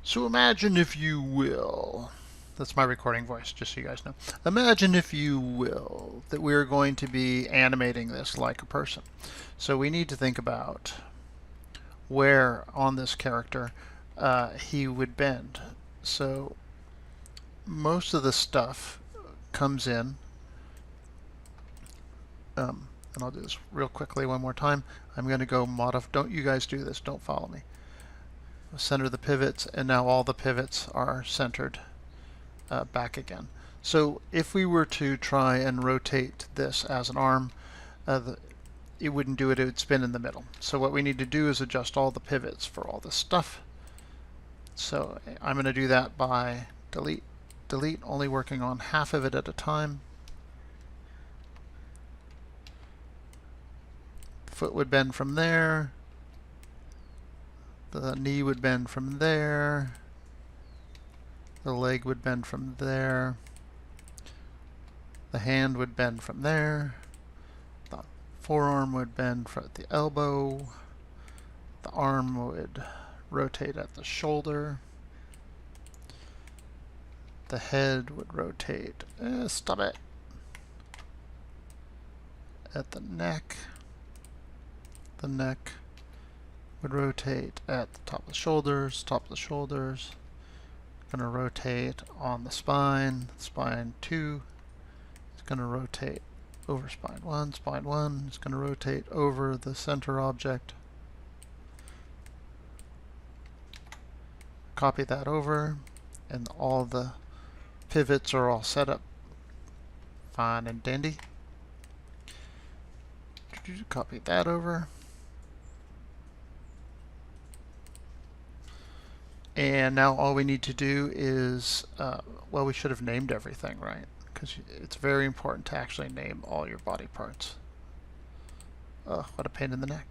So imagine if you will, that's my recording voice, just so you guys know. Imagine if you will that we're going to be animating this like a person. So we need to think about where on this character he would bend. So most of the stuff comes in, and I'll do this real quickly one more time. I'm going to go modify. Don't you guys do this, don't follow me. Center the pivots, and now all the pivots are centered back again. So if we were to try and rotate this as an arm, it wouldn't do it, it would spin in the middle. So what we need to do is adjust all the pivots for all this stuff. So I'm going to do that by delete, delete, only working on half of it at a time. Foot would bend from there. The knee would bend from there. The leg would bend from there. The hand would bend from there. The forearm would bend from the elbow. The arm would rotate at the shoulder. The head would rotate, stop it, at the neck. The neck would rotate at the top of the shoulders, Going to rotate on the spine. Spine 2 is going to rotate over spine 1. Spine 1 is going to rotate over the center object. Copy that over, and all the pivots are all set up fine and dandy. Copy that over. And now all we need to do is, well, we should have named everything, right? Because it's very important to actually name all your body parts. Oh, what a pain in the neck,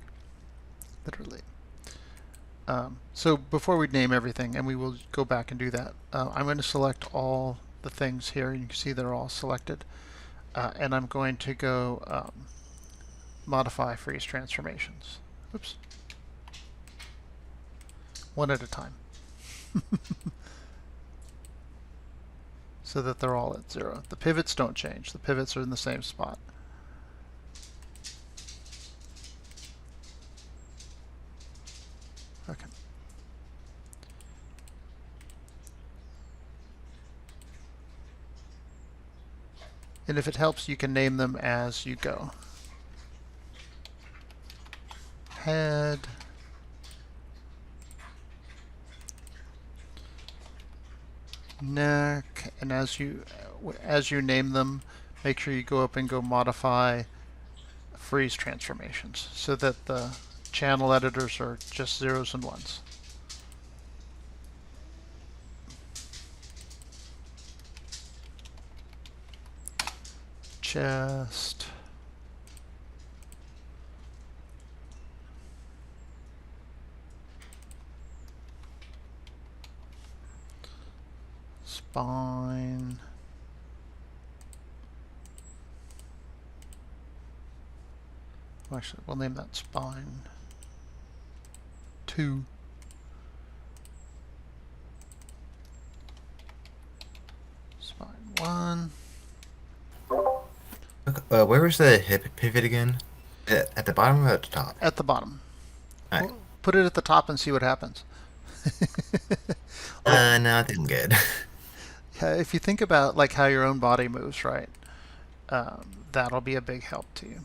literally. So before we name everything, and we will go back and do that, I'm going to select all the things here. You can see they're all selected. And I'm going to go modify freeze transformations. Oops. One at a time. So that they're all at 0. The pivots don't change. The pivots are in the same spot. Okay. And if it helps, you can name them as you go. Head. Neck, and as you name them, make sure you go up and go modify freeze transformations so that the channel editors are just zeros and ones. Chest. Spine. Actually, we'll name that spine 2. Spine 1. Where was the hip pivot again? At the bottom or at the top? At the bottom. Alright. We'll put it at the top and see what happens. Like, No, I think I'm good. yeah, if you think about like how your own body moves, right? That'll be a big help to you.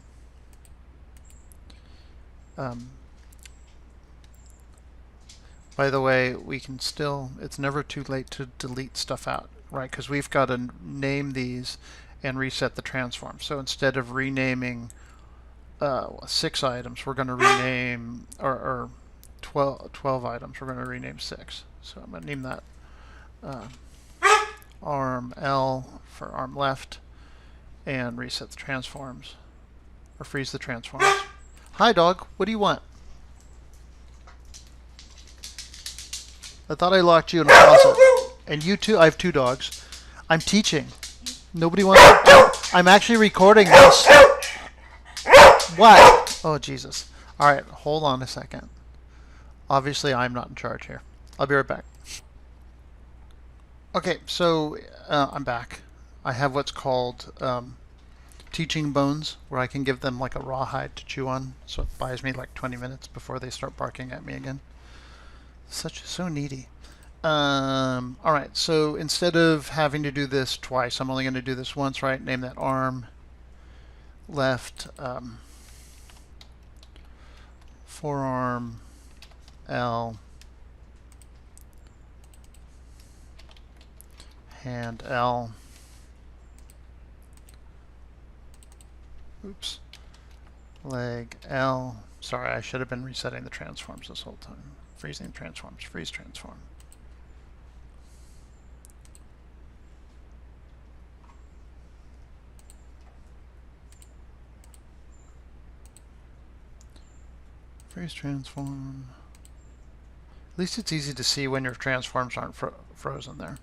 By the way, we can still, it's never too late to delete stuff out, right? Because we've got to name these and reset the transform. So instead of renaming 6 items, we're going to rename, or 12 items, we're going to rename 6. So I'm going to name that arm L for arm left, and reset the transforms, or freeze the transforms. Hi dog, what do you want? I thought I locked you in a closet. And you too, I have 2 dogs. I'm teaching. Nobody wants to, I'm actually recording this. What? Oh Jesus. Alright, hold on a second. Obviously I'm not in charge here. I'll be right back. Okay, so I'm back. I have what's called teaching bones, where I can give them like a rawhide to chew on, so it buys me like 20 minutes before they start barking at me again. So needy. All right, so instead of having to do this twice, I'm only going to do this once, right? Name that arm, left, forearm, L, hand L. Oops. Leg L. Sorry, I should have been resetting the transforms this whole time. Freezing transforms, freeze transform. Freeze transform. At least it's easy to see when your transforms aren't frozen there.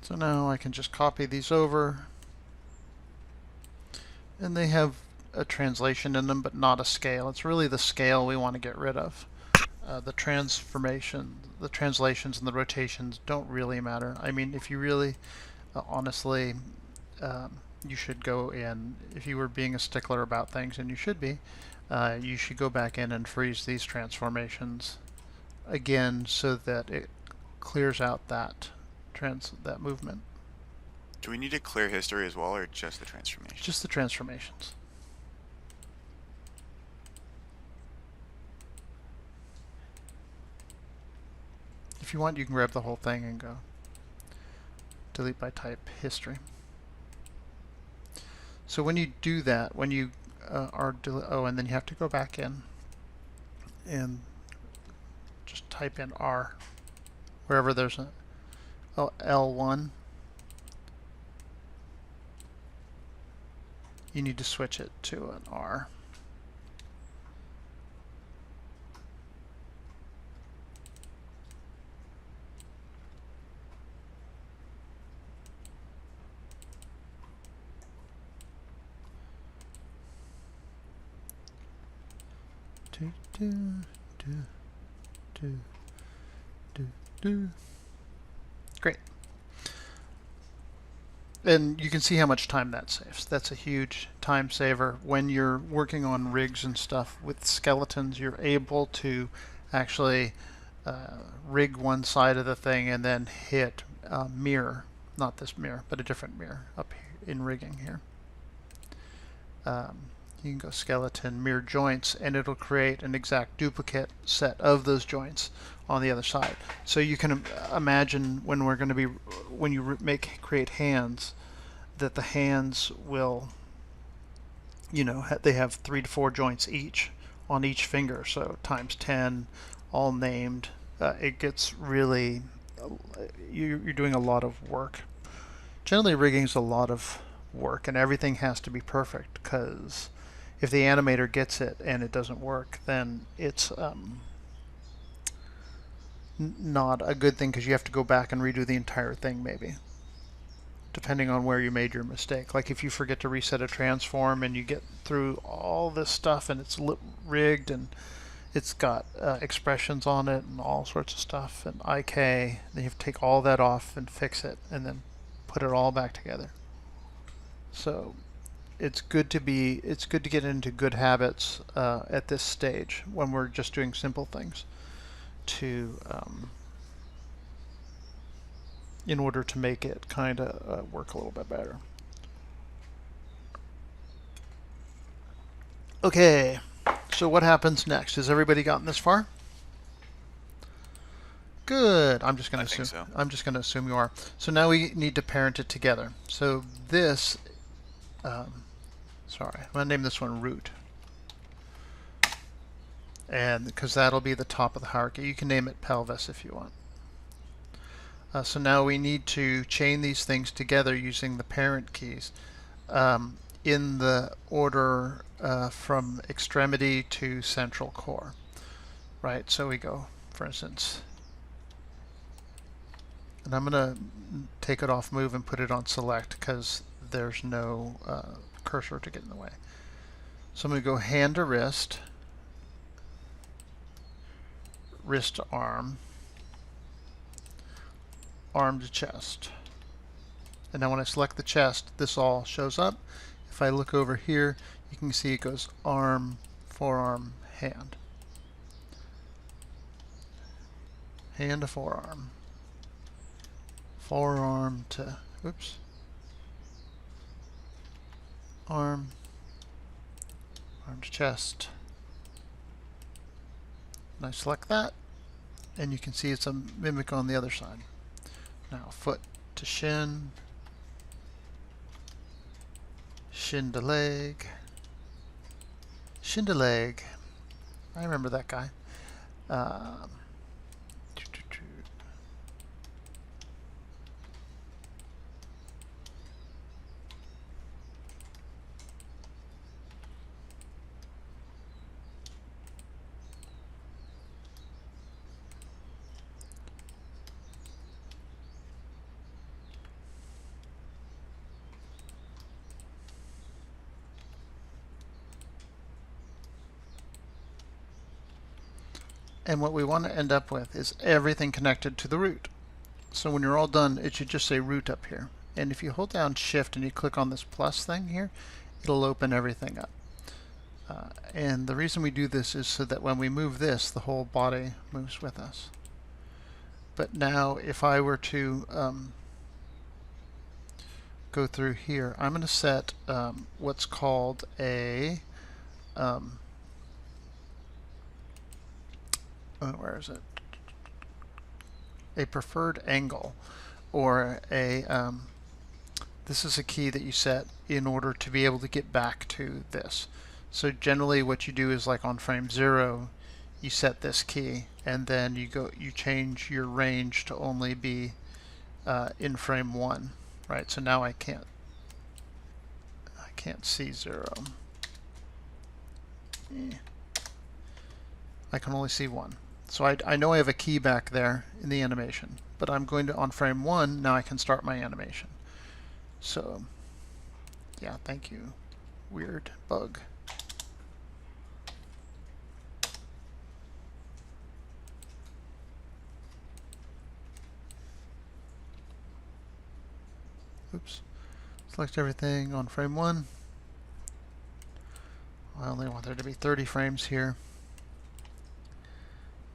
So now I can just copy these over, and they have a translation in them, but not a scale. It's really the scale we want to get rid of. The transformation, the translations, and the rotations don't really matter. I mean, if you really, honestly, you should go in, if you were being a stickler about things, and you should be, you should go back in and freeze these transformations again so that it clears out that that movement. Do we need to clear history as well, or just the transformation? Just the transformations. If you want, you can grab the whole thing and go delete by type history. So when you do that, when you and then you have to go back in and just type in R wherever there's a L1. You need to switch it to an R. Do, do, do, do, do, do. Great. And you can see how much time that saves. That's a huge time saver. When you're working on rigs and stuff with skeletons, you're able to actually rig one side of the thing and then hit mirror, not this mirror, but a different mirror up here in rigging here. You can go skeleton mirror joints, and it'll create an exact duplicate set of those joints on the other side. So you can imagine when we're going to be, when you create hands, that the hands will, they have 3 to 4 joints each on each finger, so times 10, all named. It gets really, you're doing a lot of work. Generally, rigging is a lot of work, and everything has to be perfect, because if the animator gets it and it doesn't work, then it's not a good thing, because you have to go back and redo the entire thing maybe, depending on where you made your mistake. Like if you forget to reset a transform and you get through all this stuff and it's rigged and it's got expressions on it and all sorts of stuff and IK, then you have to take all that off and fix it and then put it all back together. So it's good to get into good habits at this stage when we're just doing simple things to in order to make it kind of work a little bit better. Okay, so what happens next? Has everybody gotten this far? Good. I'm just going to assume. So. I'm just going to assume you are. So now we need to parent it together. So this, sorry, I'm going to name this one root, and because that'll be the top of the hierarchy. You can name it pelvis if you want. So now we need to chain these things together using the parent keys in the order from extremity to central core. Right, so we go, for instance, and I'm going to take it off move and put it on select because there's no cursor to get in the way. So I'm going to go hand to wrist, wrist to arm, arm to chest. And now when I select the chest, this all shows up. If I look over here, you can see it goes arm, forearm, hand. Hand to forearm. Forearm to, oops, arm, arm to chest. And I select that, and you can see it's a mimic on the other side. Now foot to shin, shin to leg, shin to leg. I remember that guy. And what we want to end up with is everything connected to the root. So when you're all done, it should just say root up here. And if you hold down shift and you click on this plus thing here, it'll open everything up. And the reason we do this is so that when we move this, the whole body moves with us. But now if I were to go through here, I'm going to set what's called a where is it? A preferred angle, or a this is a key that you set in order to be able to get back to this. So generally what you do is, like on frame 0, you set this key, and then you change your range to only be in frame 1, right? So now I can't see 0. I can only see 1. So I know I have a key back there in the animation, but I'm going to, on frame 1, now I can start my animation. So, yeah, thank you, weird bug. Oops. Select everything on frame 1. I only want there to be 30 frames here.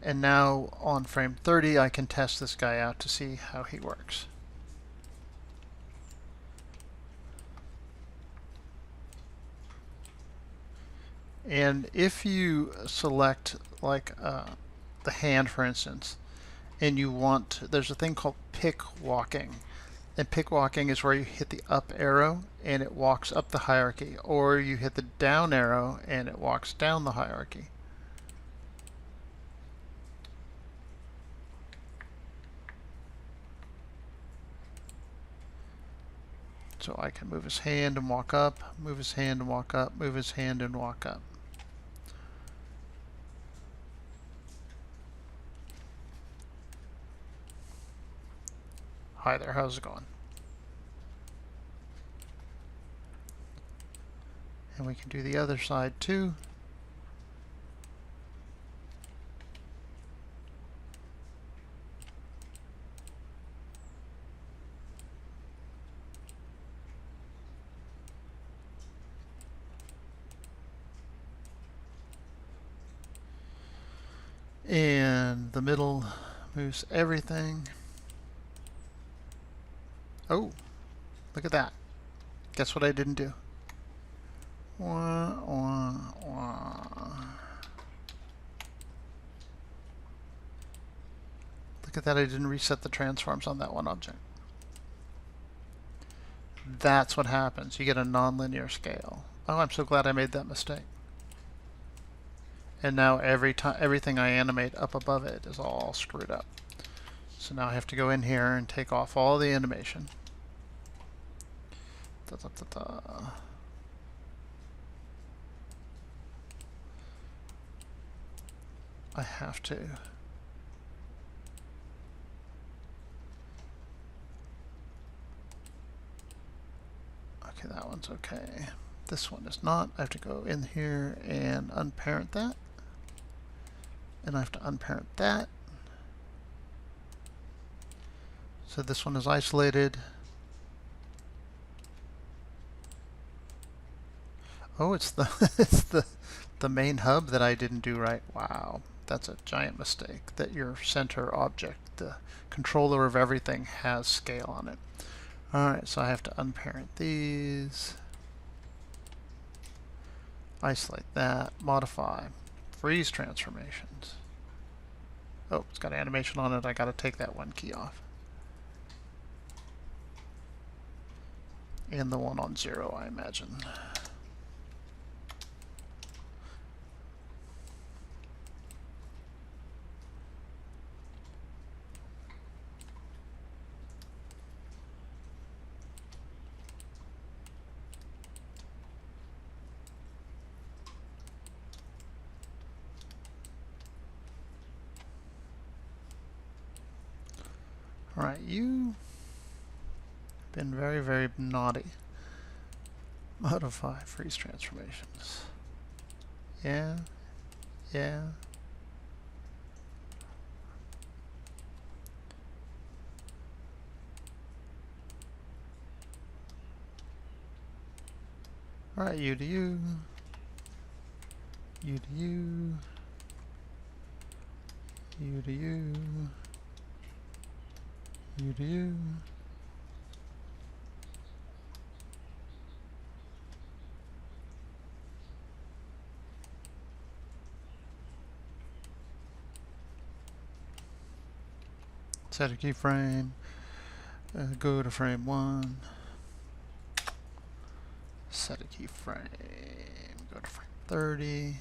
And now on frame 30, I can test this guy out to see how he works. And if you select like the hand, for instance, and you want, there's a thing called pick walking. And pick walking is where you hit the up arrow and it walks up the hierarchy, or you hit the down arrow and it walks down the hierarchy. So I can move his hand and walk up, move his hand and walk up, move his hand and walk up. Hi there, how's it going? And we can do the other side too. And the middle moves everything. Oh, look at that. Guess what I didn't do? Wah, wah, wah. Look at that, I didn't reset the transforms on that one object. That's what happens. You get a nonlinear scale. Oh, I'm so glad I made that mistake. And now everything I animate up above it is all screwed up. So now I have to go in here and take off all the animation. Da, da, da, da. I have to. Okay, that one's okay. This one is not. I have to go in here and unparent that. And I have to unparent that. So this one is isolated. Oh, it's the it's the main hub that I didn't do right. Wow, that's a giant mistake. That your center object, the controller of everything, has scale on it. All right, so I have to unparent these. Isolate that. Modify. Freeze transformations. Oh, it's got animation on it. I got to take that one key off. And the one on 0, I imagine. Alright, you've been very, very naughty. Modify freeze transformations. Yeah. Yeah. Alright, you to you. You to you. You to you. You to you. Set a keyframe. Go to frame 1. Set a keyframe. Go to frame 30.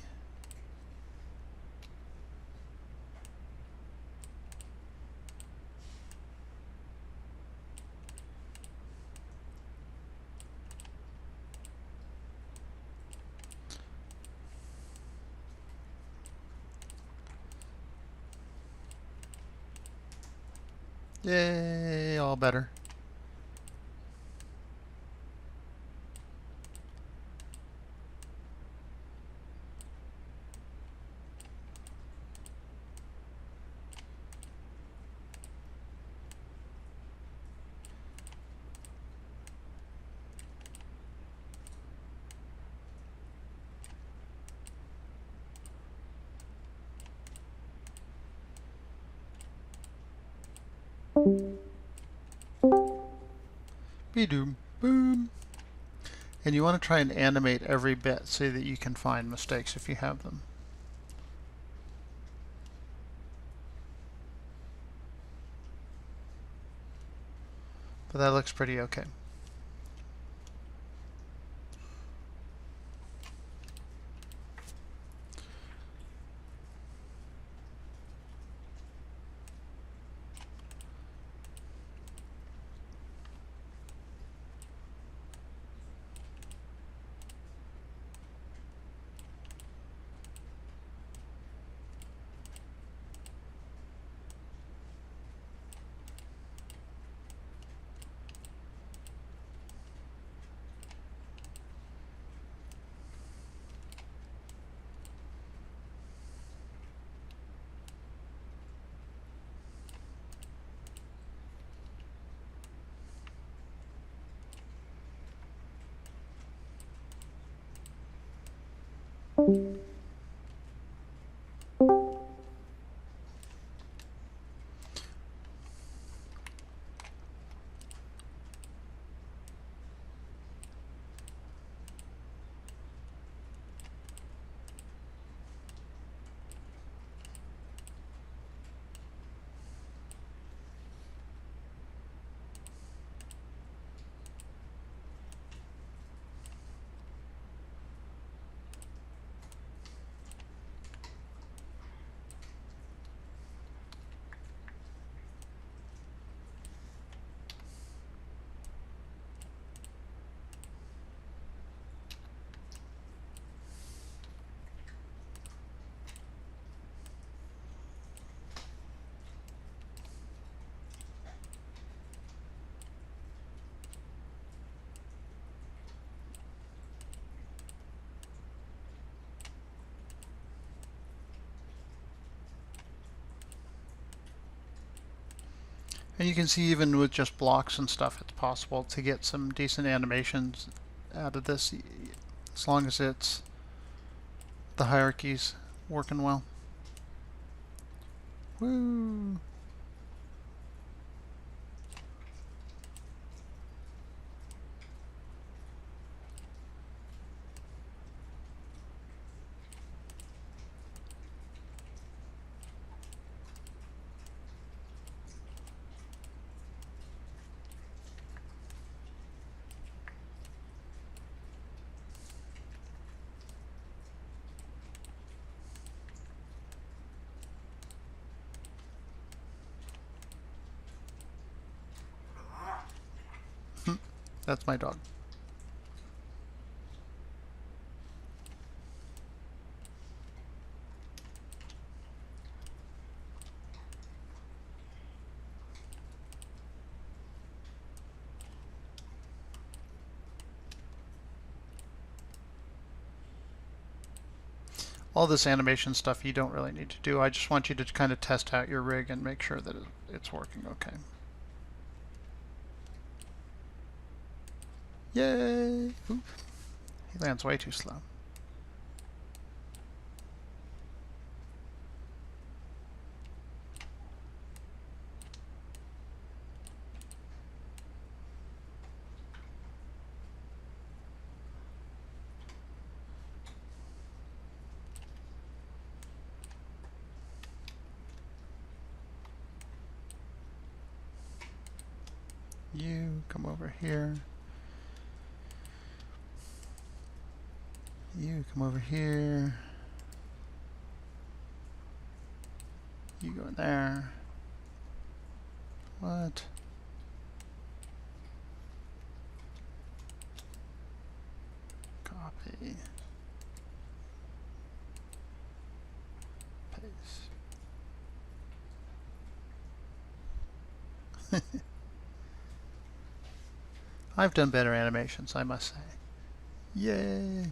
Yay, all better. Be-doom, boom. And you want to try and animate every bit so that you can find mistakes if you have them. But that looks pretty okay. And you can see even with just blocks and stuff, it's possible to get some decent animations out of this, as long as it's the hierarchies working well. Woo! That's my dog. All this animation stuff you don't really need to do. I just want you to kind of test out your rig and make sure that it's working okay. Yay! Oop. He lands way too slow. You come over here. You come over here. You go in there. What? Copy. Paste. I've done better animations, I must say. Yay!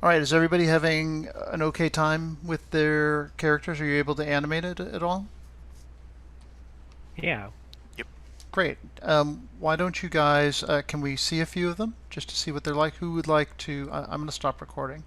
Alright, is everybody having an okay time with their characters? Are you able to animate it at all? Yeah. Great. Why don't you guys, can we see a few of them just to see what they're like? Who would like to, I'm going to stop recording.